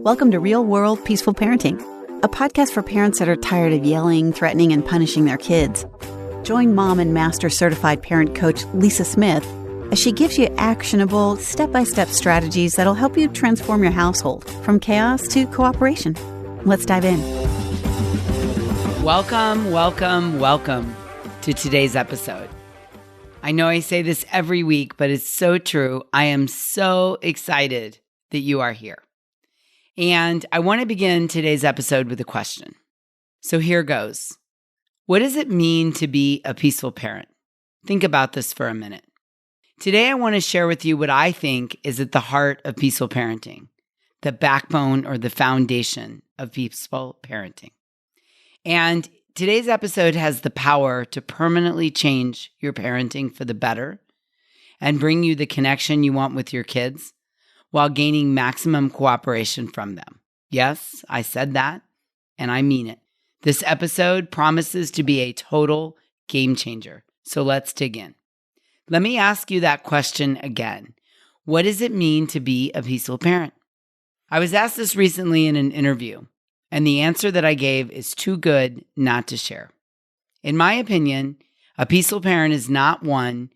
Welcome to Real World Peaceful Parenting, a podcast for parents that are tired of yelling, threatening, and punishing their kids. Join mom and master certified parent coach Lisa Smith as she gives you actionable, step-by-step strategies that'll help you transform your household from chaos to cooperation. Let's dive in. Welcome to today's episode. I know I say this every week, but it's so true. I am so excited that you are here. And I want to begin today's episode with a question. So here goes. What does it mean to be a peaceful parent? Think about this for a minute. Today, I want to share with you what I think is at the heart of peaceful parenting, the backbone or the foundation of peaceful parenting. And today's episode has the power to permanently change your parenting for the better and bring you the connection you want with your kids while gaining maximum cooperation from them. Yes, I said that, and I mean it. This episode promises to be a total game changer. So let's dig in. Let me ask you that question again. What does it mean to be a peaceful parent? I was asked this recently in an interview, and the answer that I gave is too good not to share. In my opinion, a peaceful parent is not one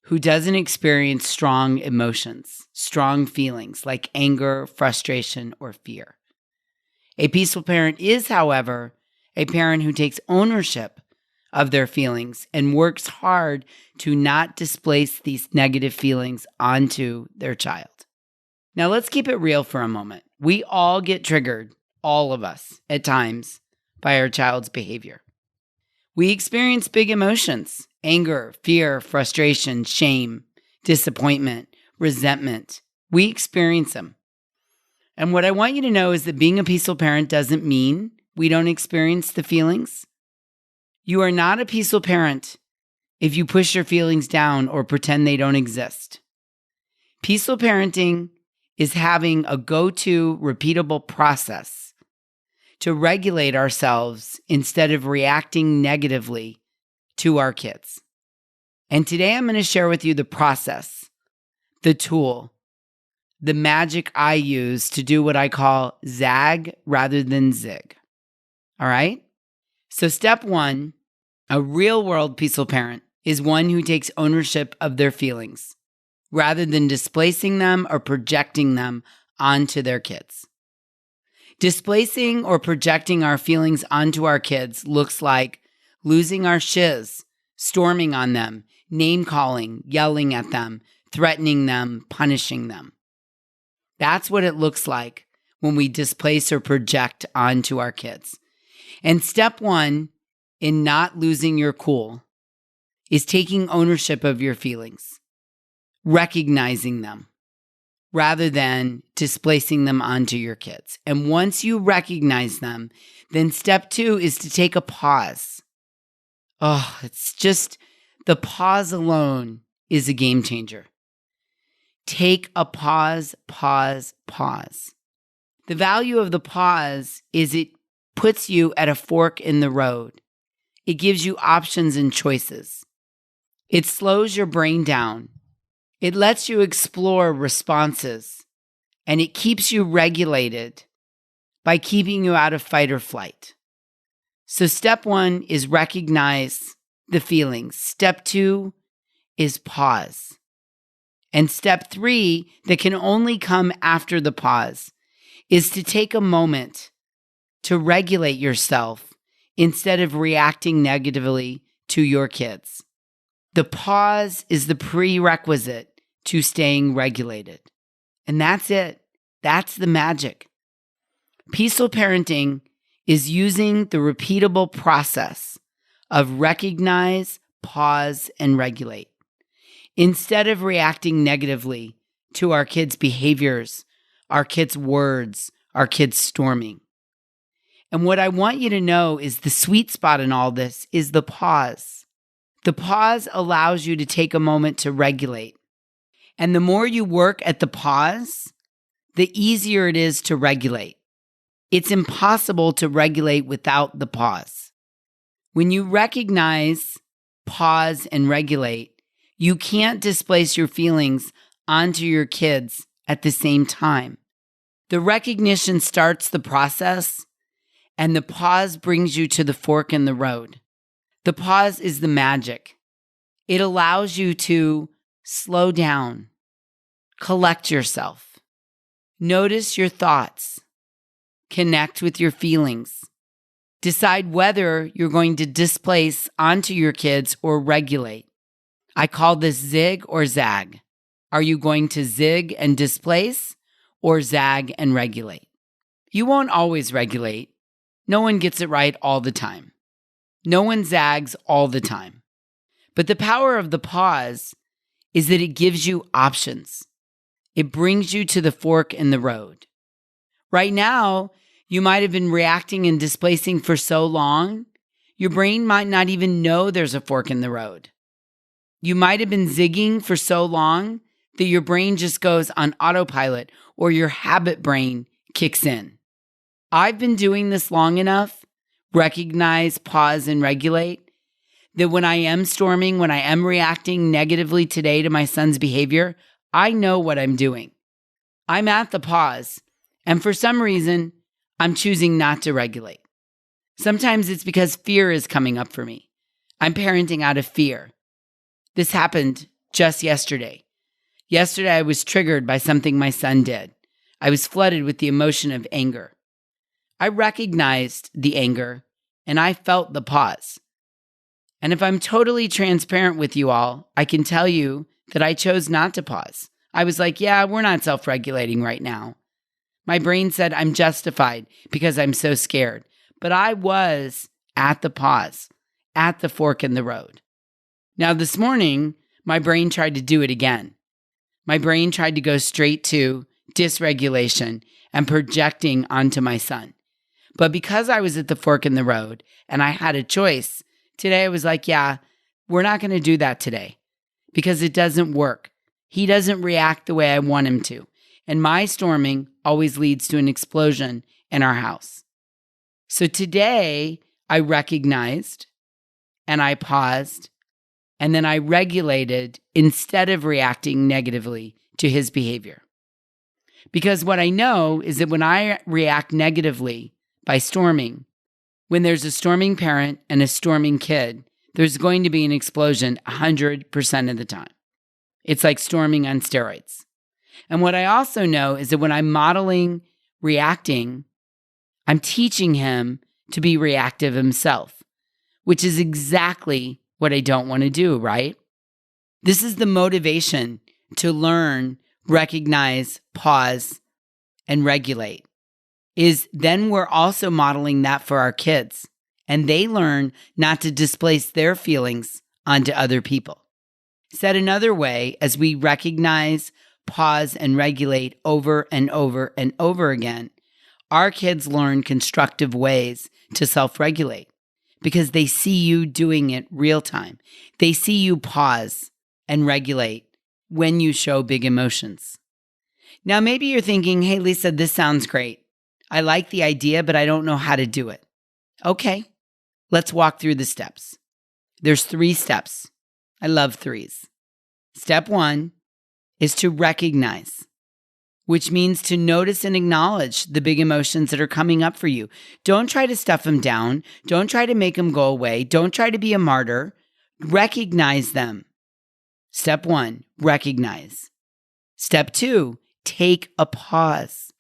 who doesn't experience strong emotions, strong feelings like anger, frustration, or fear. A peaceful parent is, however, a parent who takes ownership of their feelings and works hard to not displace these negative feelings onto their child. Now, let's keep it real for a moment. We all get triggered, all of us, at times, by our child's behavior. We experience big emotions: anger, fear, frustration, shame, disappointment, resentment. We experience them. And what I want you to know is that being a peaceful parent doesn't mean we don't experience the feelings. You are not a peaceful parent if you push your feelings down or pretend they don't exist. Peaceful parenting is having a go-to, repeatable process to regulate ourselves instead of reacting negatively to our kids. And today I'm going to share with you the process, the tool, the magic I use to do what I call zag rather than zig. All right? So step one, a real-world peaceful parent is one who takes ownership of their feelings rather than displacing them or projecting them onto their kids. Displacing or projecting our feelings onto our kids looks like losing our shiz, storming on them, name-calling, yelling at them, threatening them, punishing them. That's what it looks like when we displace or project onto our kids. And step one in not losing your cool is taking ownership of your feelings, recognizing them, rather than displacing them onto your kids. And once you recognize them, then step two is to take a pause. Oh, it's just the pause alone is a game changer. Take a pause. The value of the pause is it puts you at a fork in the road. It gives you options and choices. It slows your brain down. It lets you explore responses, and it keeps you regulated by keeping you out of fight or flight. So step one is recognize the feelings. Step two is pause. And step three, that can only come after the pause, is to take a moment to regulate yourself instead of reacting negatively to your kids. The pause is the prerequisite to staying regulated. And that's it. That's the magic. Peaceful parenting is using the repeatable process of recognize, pause, and regulate. Instead of reacting negatively to our kids' behaviors, our kids' words, our kids' storming. And what I want you to know is the sweet spot in all this is the pause. The pause allows you to take a moment to regulate. And the more you work at the pause, the easier it is to regulate. It's impossible to regulate without the pause. When you recognize, pause, and regulate, you can't displace your feelings onto your kids at the same time. The recognition starts the process, and the pause brings you to the fork in the road. The pause is the magic. It allows you to slow down, collect yourself, notice your thoughts, connect with your feelings, decide whether you're going to displace onto your kids or regulate. I call this zig or zag. Are you going to zig and displace or zag and regulate? You won't always regulate. No one gets it right all the time. No one zags all the time. But the power of the pause is that it gives you options. It brings you to the fork in the road. Right now, you might have been reacting and displacing for so long, your brain might not even know there's a fork in the road. You might have been zigging for so long that your brain just goes on autopilot or your habit brain kicks in. I've been doing this long enough, recognize, pause, and regulate, that when I am storming, when I am reacting negatively today to my son's behavior, I know what I'm doing. I'm at the pause, and for some reason, I'm choosing not to regulate. Sometimes it's because fear is coming up for me. I'm parenting out of fear. This happened just yesterday. Yesterday, I was triggered by something my son did. I was flooded with the emotion of anger. I recognized the anger, and I felt the pause. And if I'm totally transparent with you all, I can tell you that I chose not to pause. I was like, yeah, we're not self-regulating right now. My brain said I'm justified because I'm so scared. But I was at the pause, at the fork in the road. Now this morning, my brain tried to do it again. My brain tried to go straight to dysregulation and projecting onto my son. But because I was at the fork in the road and I had a choice, today I was like, yeah, we're not going to do that today because it doesn't work. He doesn't react the way I want him to. And my storming always leads to an explosion in our house. So today I recognized and I paused and then I regulated instead of reacting negatively to his behavior. Because what I know is that when I react negatively by storming, when there's a storming parent and a storming kid, there's going to be an explosion 100% of the time. It's like storming on steroids. And what I also know is that when I'm modeling reacting, I'm teaching him to be reactive himself, which is exactly what I don't want to do, right? This is the motivation to learn, recognize, pause, and regulate. Is then we're also modeling that for our kids, and they learn not to displace their feelings onto other people. Said another way, as we recognize, pause, and regulate over and over and over again, our kids learn constructive ways to self-regulate because they see you doing it real time. They see you pause and regulate when you show big emotions. Now, maybe you're thinking, hey, Lisa, this sounds great. I like the idea, but I don't know how to do it. Okay, let's walk through the steps. There's 3 steps. I love 3s. Step 1 is to recognize, which means to notice and acknowledge the big emotions that are coming up for you. Don't try to stuff them down. Don't try to make them go away. Don't try to be a martyr. Recognize them. Step 1, recognize. Step 2, take a pause.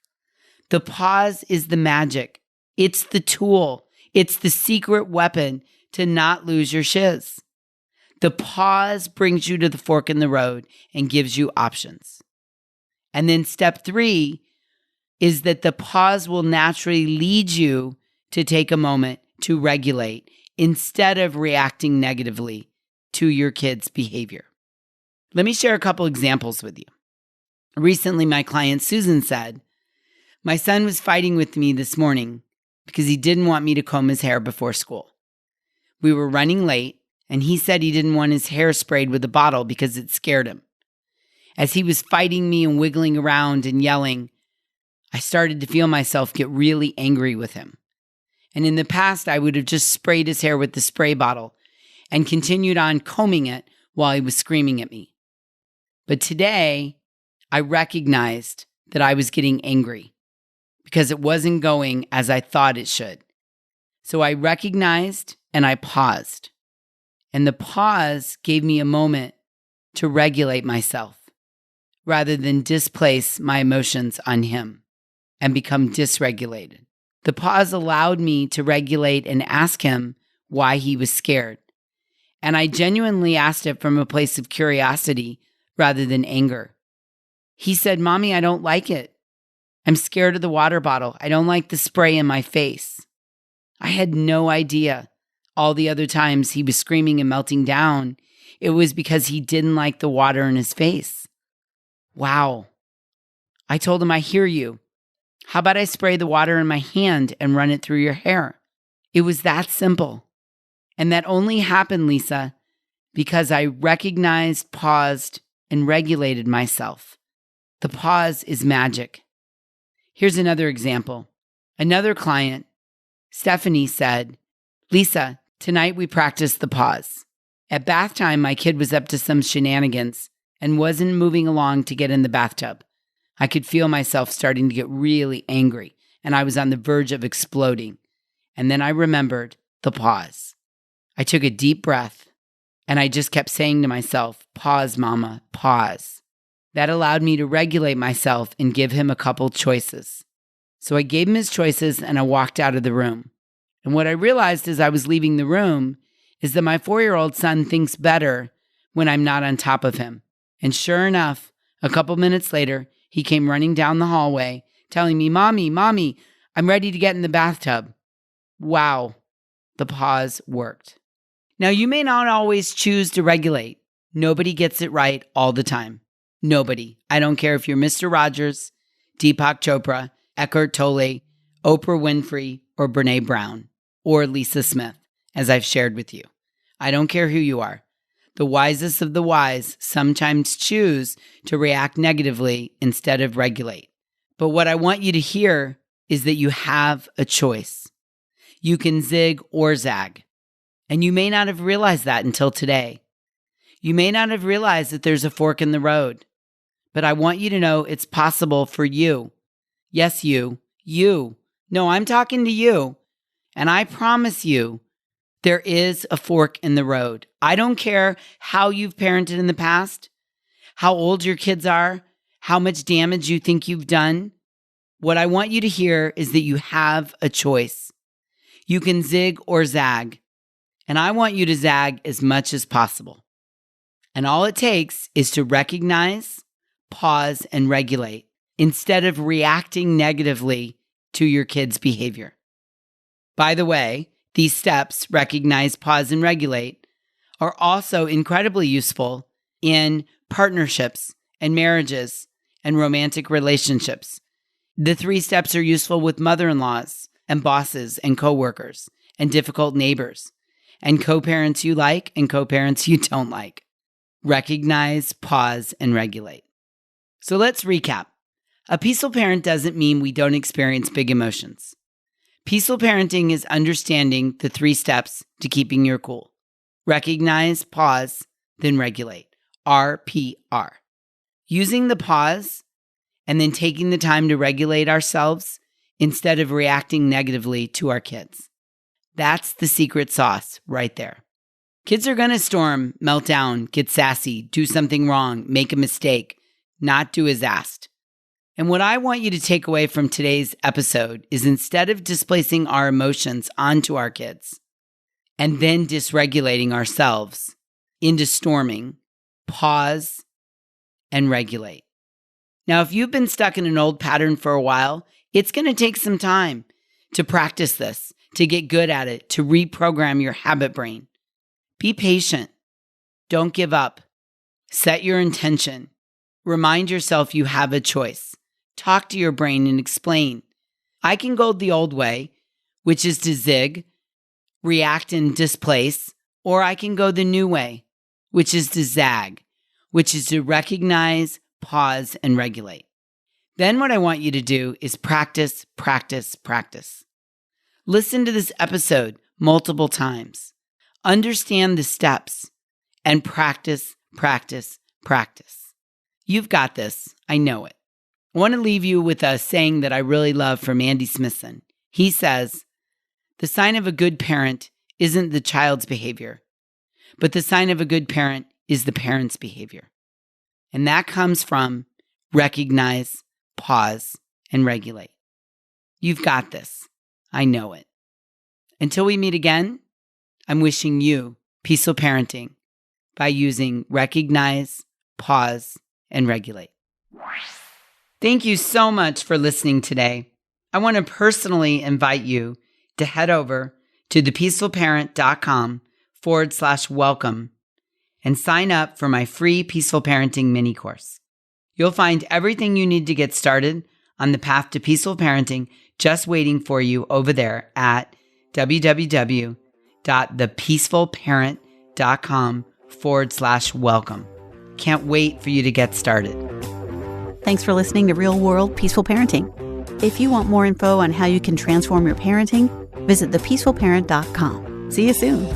The pause is the magic. It's the tool. It's the secret weapon to not lose your shiz. The pause brings you to the fork in the road and gives you options. And then step 3 is that the pause will naturally lead you to take a moment to regulate instead of reacting negatively to your kid's behavior. Let me share a couple examples with you. Recently, my client Susan said, my son was fighting with me this morning because he didn't want me to comb his hair before school. We were running late, and he said he didn't want his hair sprayed with a bottle because it scared him. As he was fighting me and wiggling around and yelling, I started to feel myself get really angry with him. And in the past, I would have just sprayed his hair with the spray bottle and continued on combing it while he was screaming at me. But today, I recognized that I was getting angry. because it wasn't going as I thought it should. So I recognized and I paused. And the pause gave me a moment to regulate myself rather than displace my emotions on him and become dysregulated. The pause allowed me to regulate and ask him why he was scared. And I genuinely asked it from a place of curiosity rather than anger. He said, "Mommy, I don't like it. I'm scared of the water bottle. I don't like the spray in my face." I had no idea all the other times he was screaming and melting down, it was because he didn't like the water in his face. Wow. I told him, "I hear you. How about I spray the water in my hand and run it through your hair?" It was that simple. And that only happened, Lisa, because I recognized, paused, and regulated myself. The pause is magic. Here's another example. Another client, Stephanie, said, "Lisa, tonight we practiced the pause. At bath time, my kid was up to some shenanigans and wasn't moving along to get in the bathtub. I could feel myself starting to get really angry, and I was on the verge of exploding. And then I remembered the pause. I took a deep breath, and I just kept saying to myself, 'Pause, Mama, pause.' That allowed me to regulate myself and give him a couple choices. So I gave him his choices, and I walked out of the room. And what I realized as I was leaving the room is that my 4-year-old son thinks better when I'm not on top of him. And sure enough, a couple minutes later, he came running down the hallway telling me, Mommy, I'm ready to get in the bathtub." Wow, the pause worked. Now, you may not always choose to regulate. Nobody gets it right all the time. Nobody. I don't care if you're Mr. Rogers, Deepak Chopra, Eckhart Tolle, Oprah Winfrey, or Brene Brown, or Lisa Smith, as I've shared with you. I don't care who you are. The wisest of the wise sometimes choose to react negatively instead of regulate. But what I want you to hear is that you have a choice. You can zig or zag. And you may not have realized that until today. You may not have realized that there's a fork in the road. But I want you to know it's possible for you. Yes, you. No, I'm talking to you. And I promise you, there is a fork in the road. I don't care how you've parented in the past, how old your kids are, how much damage you think you've done. What I want you to hear is that you have a choice. You can zig or zag. And I want you to zag as much as possible. And all it takes is to recognize, pause, and regulate instead of reacting negatively to your kid's behavior. By the way, these steps, recognize, pause, and regulate, are also incredibly useful in partnerships and marriages and romantic relationships. The 3 steps are useful with mother-in-laws and bosses and coworkers and difficult neighbors and co-parents you like and co-parents you don't like. Recognize, pause, and regulate. So let's recap. A peaceful parent doesn't mean we don't experience big emotions. Peaceful parenting is understanding the 3 steps to keeping your cool. Recognize, pause, then regulate. RPR. Using the pause and then taking the time to regulate ourselves instead of reacting negatively to our kids. That's the secret sauce right there. Kids are going to storm, melt down, get sassy, do something wrong, make a mistake, not do as asked. And what I want you to take away from today's episode is instead of displacing our emotions onto our kids and then dysregulating ourselves into storming, pause and regulate. Now, if you've been stuck in an old pattern for a while, it's going to take some time to practice this, to get good at it, to reprogram your habit brain. Be patient. Don't give up. Set your intention. Remind yourself you have a choice. Talk to your brain and explain. I can go the old way, which is to zig, react and displace, or I can go the new way, which is to zag, which is to recognize, pause, and regulate. Then what I want you to do is practice, practice, practice. Listen to this episode multiple times. Understand the steps and practice, practice, practice. You've got this. I know it. I want to leave you with a saying that I really love from Andy Smithson. He says, "The sign of a good parent isn't the child's behavior, but the sign of a good parent is the parent's behavior." And that comes from recognize, pause, and regulate. You've got this. I know it. Until we meet again, I'm wishing you peaceful parenting by using recognize, pause, and regulate. Thank you so much for listening today. I want to personally invite you to head over to thepeacefulparent.com/welcome and sign up for my free Peaceful Parenting mini course. You'll find everything you need to get started on the path to peaceful parenting just waiting for you over there at www.thepeacefulparent.com/welcome. Can't wait for you to get started. Thanks for listening to Real World Peaceful Parenting. If you want more info on how you can transform your parenting, visit thepeacefulparent.com. See you soon.